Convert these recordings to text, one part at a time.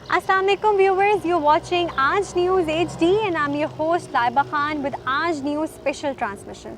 Assalamu alaikum viewers, you're watching Aaj News HD and I'm your host Laiba Khan with Aaj News special transmission.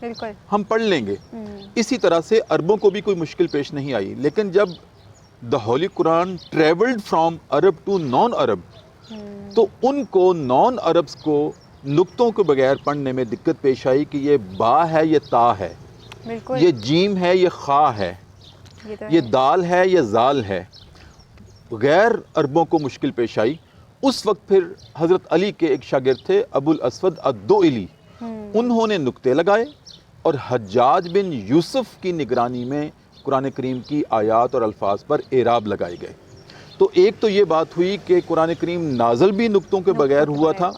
بالکل ہم پڑھ لیں گے. اسی طرح سے عربوں کو بھی کوئی مشکل پیش نہیں آئی, لیکن جب the holy Quran travelled from Arab to non Arab, تو ان کو نان عربس کو نقطوں کے بغیر پڑھنے میں دقت پیش آئی کہ یہ با ہے یہ تا ہے, بالکل یہ جیم ہے یہ خا ہے, یہ دال ہے یہ زال ہے. غیر عربوں کو مشکل پیش آئی. اس وقت پھر حضرت علی کے ایک شاگرد تھے ابو الاسود الدؤلی, انہوں نے نقطے لگائے اور حجاج بن یوسف کی نگرانی میں قرآن کریم کی آیات اور الفاظ پر اعراب لگائے گئے. تو ایک تو یہ بات ہوئی کہ قرآن کریم نازل بھی نقطوں کے بغیر ہوا تھا,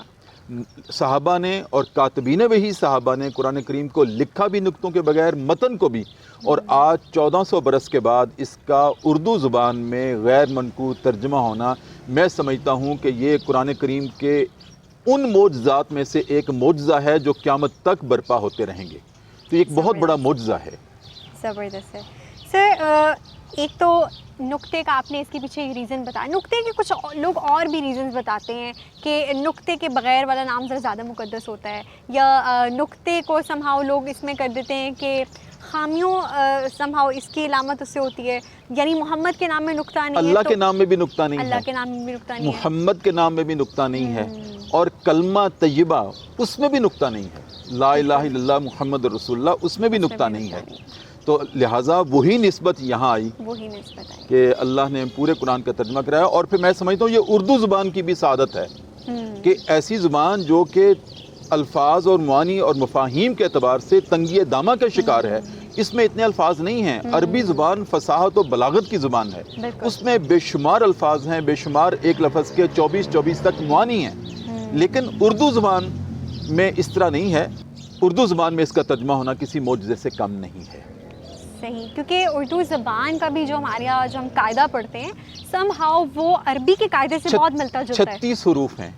صحابہ نے اور کاتبین وحی صحابہ نے قرآن کریم کو لکھا بھی نقطوں کے بغیر, متن کو بھی, اور آج 1400 برس کے بعد اس کا اردو زبان میں غیر منقوط ترجمہ ہونا, میں سمجھتا ہوں کہ یہ قرآن کریم کے ان معجزات میں سے ایک معجزہ ہے جو قیامت تک برپا ہوتے رہیں گے. تو ایک بہت بڑا معجزہ ہے. زبردست ہے سر. ایک تو نقطے کا آپ نے اس کے پیچھے ایک ریزن بتایا, نقطے کے کچھ لوگ اور بھی ریزنز بتاتے ہیں کہ نقطے کے بغیر والا نام ذرا زیادہ مقدس ہوتا ہے, یا نقطے کو سمہاؤ لوگ اس میں کر دیتے ہیں کہ خامیوں سمہاؤ اس کی علامت اس سے ہوتی ہے, یعنی محمد کے نام میں نقطہ نہیں ہے, اللہ کے نام میں بھی نقطہ نہیں ہے, اللہ کے نام میں بھی نقطہ نہیں ہے, محمد کے نام میں بھی نقطہ نہیں ہے, اور کلمہ طیبہ اس میں بھی نقطہ نہیں ہے, لا الہ الا اللہ محمد رسول اللہ اس میں بھی نقطہ نہیں ہے. تو لہٰذا وہی نسبت یہاں آئی کہ اللہ نے پورے قرآن کا ترجمہ کرایا. اور پھر میں سمجھتا ہوں یہ اردو زبان کی بھی سعادت ہے کہ ایسی زبان جو کہ الفاظ اور معانی اور مفاہیم کے اعتبار سے تنگی دامہ کا شکار ہے, اس میں اتنے الفاظ نہیں ہیں. عربی زبان فصاحت و بلاغت کی زبان ہے, اس میں بے شمار الفاظ ہیں, بے شمار ایک لفظ کے 24 تک معانی ہیں. لیکن اردو زبان میں اس طرح نہیں ہے. اردو زبان میں اس کا ترجمہ ہونا کسی معجزے سے کم نہیں ہے. صحیح, کیونکہ اردو زبان کا بھی جو ہمارے یہاں جو ہم قاعدہ پڑھتے ہیں سم ہاؤ وہ عربی کے قاعدے سے بہت ملتا جلتا ہے. 36 حروف ہیں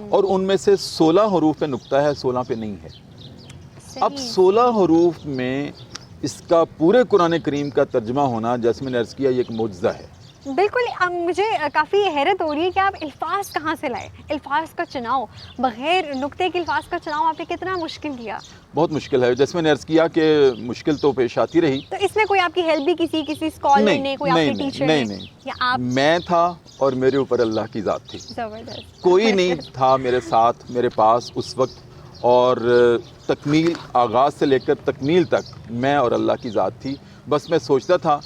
اور ان میں سے 16 حروف پہ نقطہ ہے, 16 پہ نہیں ہے. اب 16 حروف میں اس کا پورے قرآن کریم کا ترجمہ ہونا, جیسے میں نے عرض کیا, یہ ایک معجزہ ہے. بالکل. اب مجھے کافی حیرت ہو رہی ہے کہ آپ الفاظ کہاں سے لائے, الفاظ کا چناؤ بغیر نقطے کے الفاظ کا چناؤ آپ نے کتنا مشکل کیا؟ بہت مشکل ہے, جیسے میں نے عرض کیا کہ مشکل تو پیش آتی رہی. تو اس میں کوئی آپ کی ہیلپ بھی کسی اسکالر نے, کوئی آپ کے ٹیچر نے, یا آپ؟ میں تھا اور میرے اوپر اللہ کی ذات تھی. زبردست. کوئی نہیں تھا میرے ساتھ میرے پاس اس وقت, اور تکمیل آغاز سے لے کر تکمیل تک میں اور اللہ کی ذات تھی. بس میں سوچتا تھا,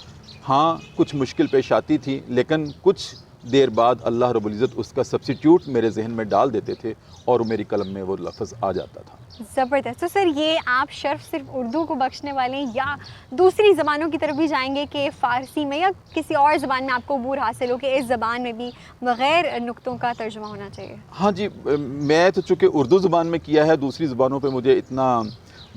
ہاں کچھ مشکل پیش آتی تھی, لیکن کچھ دیر بعد اللہ رب العزت اس کا سبسٹیوٹ میرے ذہن میں ڈال دیتے تھے اور میری قلم میں وہ لفظ آ جاتا تھا. زبردست. تو سر یہ آپ شرف صرف اردو کو بخشنے والے ہیں یا دوسری زبانوں کی طرف بھی جائیں گے کہ فارسی میں یا کسی اور زبان میں آپ کو عبور حاصل ہو کہ اس زبان میں بھی بغیر نقطوں کا ترجمہ ہونا چاہیے؟ ہاں جی, میں تو چونکہ اردو زبان میں کیا ہے, دوسری زبانوں پہ مجھے اتنا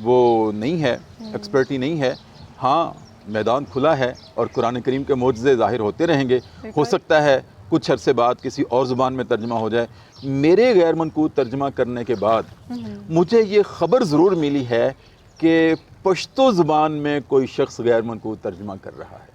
وہ نہیں ہے, ایکسپرٹی نہیں ہے. ہاں میدان کھلا ہے اور قرآن کریم کے معجزے ظاہر ہوتے رہیں گے. ہو سکتا ہے کچھ عرصے بعد کسی اور زبان میں ترجمہ ہو جائے. میرے غیر منقوط ترجمہ کرنے کے بعد مجھے یہ خبر ضرور ملی ہے کہ پشتو زبان میں کوئی شخص غیر منقوط ترجمہ کر رہا ہے.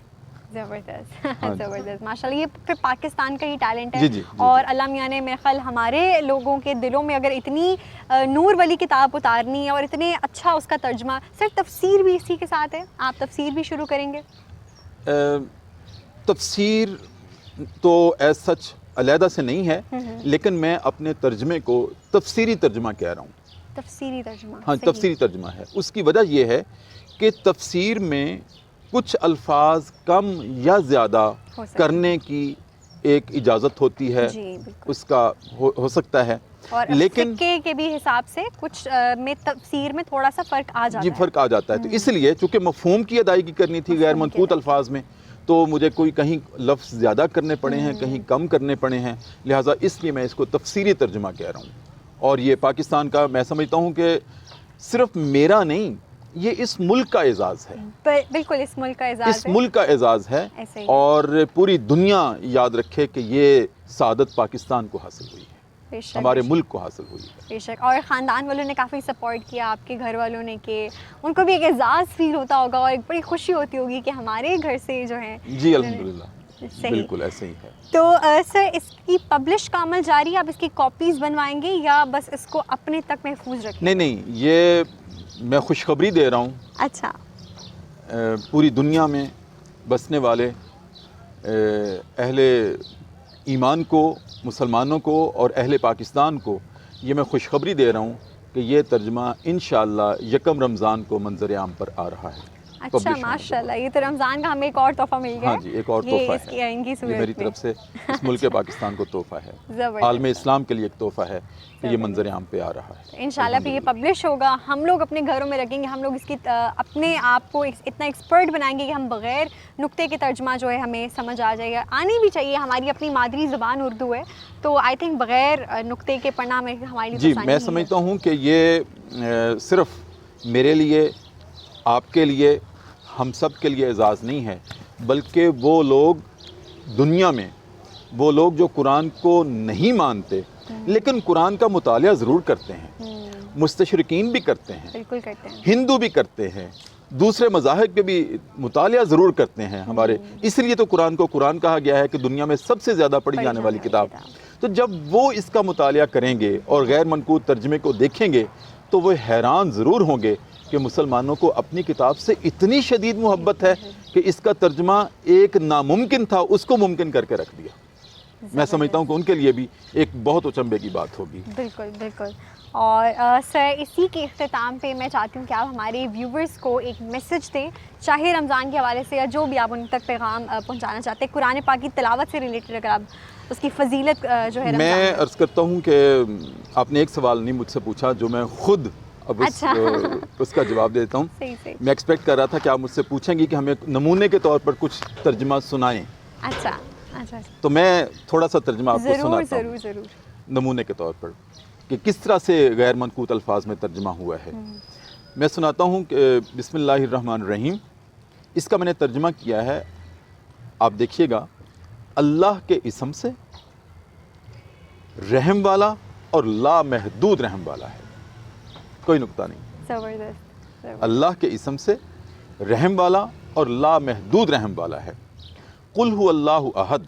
زبردست. زبردست. ماشاءاللہ یہ پھر پاکستان کا ہی ٹیلنٹ ہے. جی جی. اور اللہ میاں نے میرے خیال ہمارے لوگوں کے دلوں میں اگر اتنی نور والی کتاب اتارنی ہے اور اتنے اچھا اس کا ترجمہ. سر تفسیر بھی اسی کے ساتھ ہے, آپ تفسیر بھی شروع کریں گے؟ تفسیر تو ایز سچ علیحدہ سے نہیں ہے, لیکن میں اپنے ترجمے کو تفسیری ترجمہ کہہ رہا ہوں. تفسیری ترجمہ. ہاں تفسیری ترجمہ ہے. اس کی وجہ یہ ہے کہ تفسیر میں کچھ الفاظ کم یا زیادہ کرنے کی ایک اجازت ہوتی ہے, اس کا ہو سکتا ہے. اور لیکن فقہ کے بھی حساب سے کچھ میں تفسیر میں تھوڑا سا فرق آ جاتا ہے. جی فرق آ جاتا ہے. تو اس لیے چونکہ مفہوم کی ادائیگی کرنی تھی غیر منقوط الفاظ میں, تو مجھے کوئی کہیں لفظ زیادہ کرنے پڑے ہیں, کہیں کم کرنے پڑے ہیں, لہٰذا اس لیے میں اس کو تفسیری ترجمہ کہہ رہا ہوں. اور یہ پاکستان کا میں سمجھتا ہوں کہ صرف میرا نہیں, یہ اس ملک کا اعزاز ہے. بالکل اس ملک کا اعزاز ہے, اس ملک کا اعزاز ہے. اور پوری دنیا یاد رکھے کہ یہ سعادت پاکستان کو حاصل ہوئی ہے, ہمارے ملک کو حاصل ہوئی ہے. بے شک. اور خاندان والوں نے کافی سپورٹ کیا, آپ کے گھر والوں نے, کہ ان کو بھی ایک اعزاز فیل ہوتا ہوگا اور ایک بڑی خوشی ہوتی ہوگی کہ ہمارے گھر سے جو ہیں. جی الحمدللہ, بالکل ایسے ہی ہے. تو سر اس کی پبلش کا عمل جاری ہے, آپ اس کی کاپیز بنوائیں گے یا بس اس کو اپنے تک محفوظ رکھیں؟ نہیں, یہ میں خوشخبری دے رہا ہوں اچھا. پوری دنیا میں بسنے والے اہل ایمان کو، مسلمانوں کو اور اہل پاکستان کو یہ میں خوشخبری دے رہا ہوں کہ یہ ترجمہ انشاءاللہ یکم رمضان کو منظر عام پر آ رہا ہے. اچھا ماشاء اللہ، یہ تو رمضان کا ہمیں ایک اور تحفہ مل گیا. ہاں جی، ایک اور تحفہ ہے، ان کی یہ میری طرف سے اس ملک پاکستان کو تحفہ ہے، عالم اسلام کے لیے ایک تحفہ ہے کہ یہ منظر عام پہ آ رہا ہے. انشاءاللہ پھر یہ پبلش ہوگا، ہم لوگ اپنے گھروں میں رکھیں گے، ہم لوگ اس کی اپنے آپ کو اتنا ایکسپرٹ بنائیں گے کہ ہم بغیر نقطے کے ترجمہ جو ہے ہمیں سمجھ آ جائے گا. آنی بھی چاہیے، ہماری اپنی مادری زبان اردو ہے، تو آئی تھنک بغیر نقطے کے پڑھنا میں ہمارے لیے جی میں سمجھتا ہوں کہ یہ صرف میرے لیے، آپ کے لیے، ہم سب کے لیے اعزاز نہیں ہے، بلکہ وہ لوگ دنیا میں، وہ لوگ جو قرآن کو نہیں مانتے لیکن قرآن کا مطالعہ ضرور کرتے ہیں، مستشرقین بھی کرتے ہیں، بالکل کرتے ہیں، ہندو بھی کرتے ہیں، دوسرے مذاہب کے بھی مطالعہ ضرور کرتے ہیں ہمارے. اس لیے تو قرآن کو قرآن کہا گیا ہے کہ دنیا میں سب سے زیادہ پڑھی جانے والی کتاب. تو جب وہ اس کا مطالعہ کریں گے اور غیر منقوط ترجمے کو دیکھیں گے تو وہ حیران ضرور ہوں گے کہ مسلمانوں کو اپنی کتاب سے اتنی شدید محبت ہے کہ اس کا ترجمہ ایک ناممکن تھا اس کو ممکن کر کے رکھ دیا. میں سمجھتا ہوں کہ ان کے لیے بھی ایک بہت اچنبے کی بات ہوگی. بالکل بالکل. اور سر اسی کے اختتام پہ میں چاہتی ہوں کہ آپ ہمارے ویورز کو ایک میسج دیں، چاہے رمضان کے حوالے سے یا جو بھی آپ ان تک پیغام پہنچانا چاہتے ہیں، قرآن پاک کی تلاوت سے ریلیٹڈ، اگر آپ اس کی فضیلت جو ہے. میں عرض کرتا ہوں کہ آپ نے ایک سوال نہیں مجھ سے پوچھا جو میں خود اب اس کا جواب دیتا ہوں. میں ایکسپیکٹ کر رہا تھا کہ آپ مجھ سے پوچھیں گی کہ ہمیں نمونے کے طور پر کچھ ترجمہ سنائیں. اچھا اچھا. تو میں تھوڑا سا ترجمہ آپ کو سناتا ہوں ضرور نمونے کے طور پر کہ کس طرح سے غیر منقوط الفاظ میں ترجمہ ہوا ہے. میں سناتا ہوں کہ بسم اللہ الرحمن الرحیم. اس کا میں نے ترجمہ کیا ہے، آپ دیکھیے گا، اللہ کے اسم سے، رحم والا اور لامحدود رحم والا ہے، کوئی نقطہ نہیں. زبردست. اللہ کے اسم سے، رحم والا اور لامحدود رحم والا ہے. قل هو اللہ احد،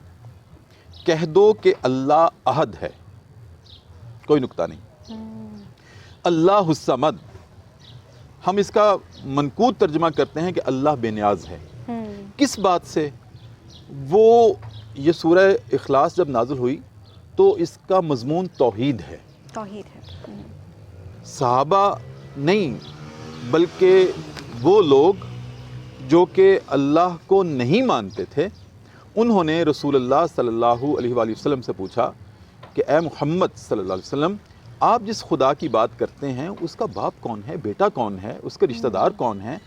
کہہ دو کہ اللہ احد ہے، کوئی نقطہ نہیں. اللہ الصمد، ہم اس کا منقوط ترجمہ کرتے ہیں کہ اللہ بے نیاز ہے. کس بات سے؟ وہ یہ سورہ اخلاص جب نازل ہوئی تو اس کا مضمون توحید ہے. توحید ہے. صحابہ نہیں بلکہ وہ لوگ جو کہ اللہ کو نہیں مانتے تھے، انہوں نے رسول اللہ صلی اللہ علیہ وآلہ وسلم سے پوچھا کہ اے محمد صلی اللہ علیہ وسلم، آپ جس خدا کی بات کرتے ہیں اس کا باپ کون ہے، بیٹا کون ہے، اس کے رشتہ دار کون ہیں؟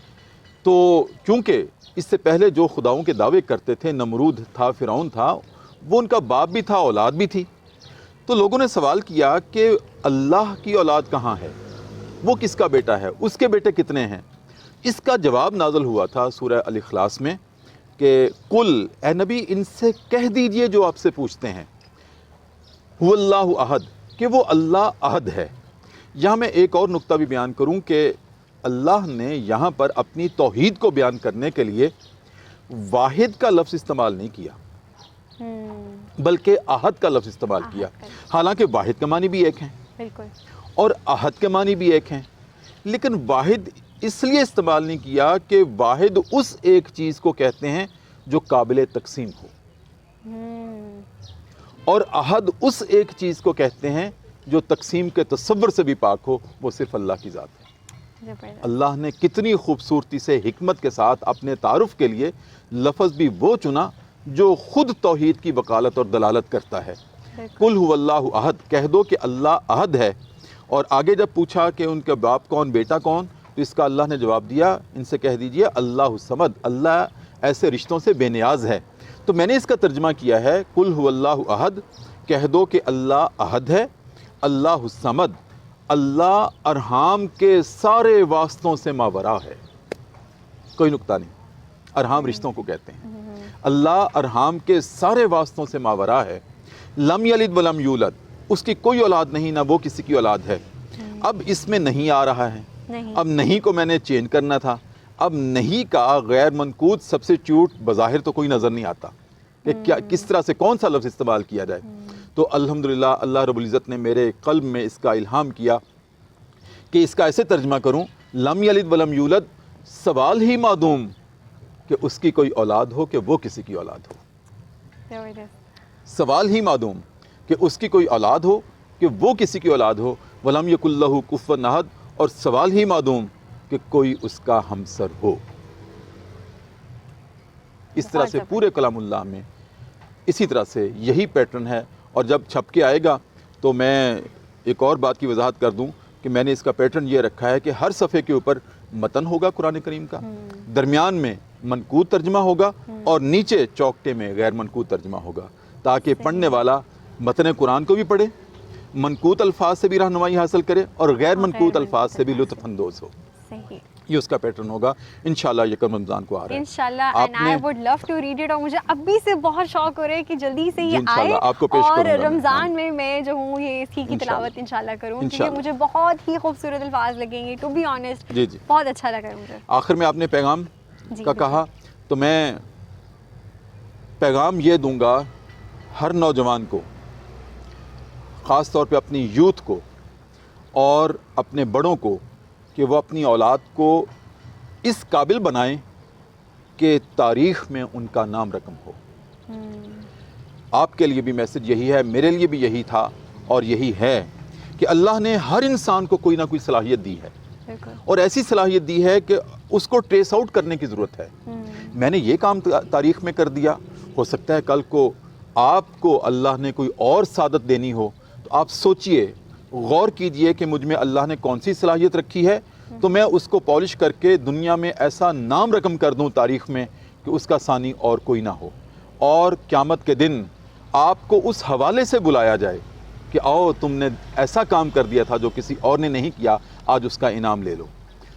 تو کیونکہ اس سے پہلے جو خداؤں کے دعوے کرتے تھے، نمرود تھا، فرعون تھا، وہ ان کا باپ بھی تھا، اولاد بھی تھی. تو لوگوں نے سوال کیا کہ اللہ کی اولاد کہاں ہے، وہ کس کا بیٹا ہے، اس کے بیٹے کتنے ہیں؟ اس کا جواب نازل ہوا تھا سورہ الاخلاص میں کہ قل، اے نبی ان سے کہہ دیجئے جو آپ سے پوچھتے ہیں، هو اللہ احد، کہ وہ اللہ احد ہے. یہاں میں ایک اور نقطہ بھی بیان کروں کہ اللہ نے یہاں پر اپنی توحید کو بیان کرنے کے لیے واحد کا لفظ استعمال نہیں کیا بلکہ احد کا لفظ استعمال کیا. حالانکہ واحد کے معنی بھی ایک ہیں بالکل اور احد کے معنی بھی ایک ہیں، لیکن واحد اس لیے استعمال نہیں کیا کہ واحد اس ایک چیز کو کہتے ہیں جو قابل تقسیم ہو، اور احد اس ایک چیز کو کہتے ہیں جو تقسیم کے تصور سے بھی پاک ہو، وہ صرف اللہ کی ذات ہے. اللہ نے کتنی خوبصورتی سے حکمت کے ساتھ اپنے تعارف کے لیے لفظ بھی وہ چنا جو خود توحید کی وکالت اور دلالت کرتا ہے. قل هو اللہ احد، کہہ دو کہ اللہ احد ہے. اور آگے جب پوچھا کہ ان کے باپ کون، بیٹا کون، تو اس کا اللہ نے جواب دیا، ان سے کہہ دیجئے اللہ الصمد، اللہ ایسے رشتوں سے بے نیاز ہے. تو میں نے اس کا ترجمہ کیا ہے قل هو اللہ احد، کہہ دو کہ اللہ احد ہے، اللہ الصمد، اللہ ارحام کے سارے واسطوں سے ماورا ہے، کوئی نقطہ نہیں. ارحام رشتوں کو کہتے ہیں. اللہ ارحام کے سارے واسطوں سے ماورا ہے. لم یلد ولم یولد، اس کی کوئی اولاد نہیں، نہ وہ کسی کی اولاد ہے. اب اس میں نہیں آ رہا ہے، اب نہیں کو میں نے چینج کرنا تھا. اب نہیں کا غیر منقوط سبسٹیوٹ بظاہر تو کوئی نظر نہیں آتا کہ کس طرح سے کون سا لفظ استعمال کیا جائے. تو الحمدللہ اللہ رب العزت نے میرے قلب میں اس کا الہام کیا کہ اس کا ایسے ترجمہ کروں لم یلد ولم یولد، سوال ہی معدوم کہ اس کی کوئی اولاد ہو کہ وہ کسی کی اولاد ہو. سوال ہی معدوم کہ اس کی کوئی اولاد ہو کہ وہ کسی کی اولاد ہو. ولم یکن لہ کفوا احد، اور سوال ہی معدوم کہ کوئی اس کا ہمسر ہو. اس طرح سے پورے کلام اللہ میں اسی طرح سے یہی پیٹرن ہے. اور جب چھپ کے آئے گا تو میں ایک اور بات کی وضاحت کر دوں کہ میں نے اس کا پیٹرن یہ رکھا ہے کہ ہر صفحے کے اوپر متن ہوگا قرآن کریم کا، درمیان میں منقوط ترجمہ ہوگا اور نیچے چوکٹے میں غیر منقوط ترجمہ ہوگا، تاکہ پڑھنے والا متن قرآن کو بھی پڑھے، منقوط الفاظ سے بھی رہنمائی حاصل کرے اور غیر منقوط الفاظ سے بھی لطف اندوز ہو. صحیح. یہ اس کا پیٹرن ہوگا. انشاءاللہ یکم رمضان کو آ رہا ہے انشاءاللہ. And I would love to read it. اور مجھے ابھی سے بہت شوق ہو رہا ہے کہ جلدی سے یہ آئے اور رمضان میں جو ہوں یہ اس کی تلاوت انشاءاللہ کروں، کیونکہ مجھے بہت ہی خوبصورت الفاظ لگیں گے. ٹو بی آنیسٹ بہت اچھا لگا مجھے. آخر میں آپ نے پیغام کا کہا تو میں پیغام یہ دوں گا ہر نوجوان کو، خاص طور پہ اپنی یوتھ کو اور اپنے بڑوں کو، کہ وہ اپنی اولاد کو اس قابل بنائیں کہ تاریخ میں ان کا نام رقم ہو. آپ کے لیے بھی میسج یہی ہے، میرے لیے بھی یہی تھا اور یہی ہے کہ اللہ نے ہر انسان کو کوئی نہ کوئی صلاحیت دی ہے، اور ایسی صلاحیت دی ہے کہ اس کو ٹریس آؤٹ کرنے کی ضرورت ہے. میں نے یہ کام تاریخ میں کر دیا، ہو سکتا ہے کل کو آپ کو اللہ نے کوئی اور سعادت دینی ہو، تو آپ سوچئے، غور کیجئے کہ مجھ میں اللہ نے کون سی صلاحیت رکھی ہے، تو میں اس کو پالش کر کے دنیا میں ایسا نام رقم کر دوں تاریخ میں کہ اس کا ثانی اور کوئی نہ ہو، اور قیامت کے دن آپ کو اس حوالے سے بلایا جائے کہ آؤ تم نے ایسا کام کر دیا تھا جو کسی اور نے نہیں کیا، آج اس کا انعام لے لو.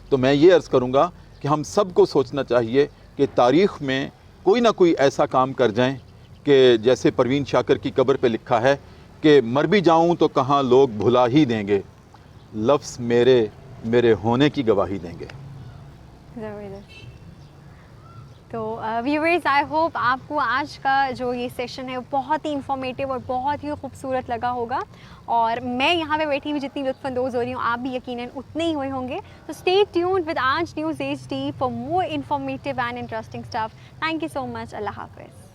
تو میں یہ عرض کروں گا کہ ہم سب کو سوچنا چاہیے کہ تاریخ میں کوئی نہ کوئی ایسا کام کر جائیں کہ جیسے پروین شاکر کی قبر پہ لکھا ہے کہ مر بھی جاؤں تو کہاں لوگ بھلا ہی دیں گے، لفظ میرے ہونے کی گواہی دیں گے. تو ویورز، آئی ہوپ آپ کو آج کا جو یہ سیشن ہے وہ بہت ہی انفارمیٹیو اور بہت ہی خوبصورت لگا ہوگا، اور میں یہاں پہ بیٹھی ہوئی جتنی لطف اندوز ہو رہی ہوں آپ بھی یقیناً اتنے ہی ہوئے ہوں گے. تو stay tuned with Aaj news HD for more informative and interesting stuff. Thank you so much. اللہ حافظ.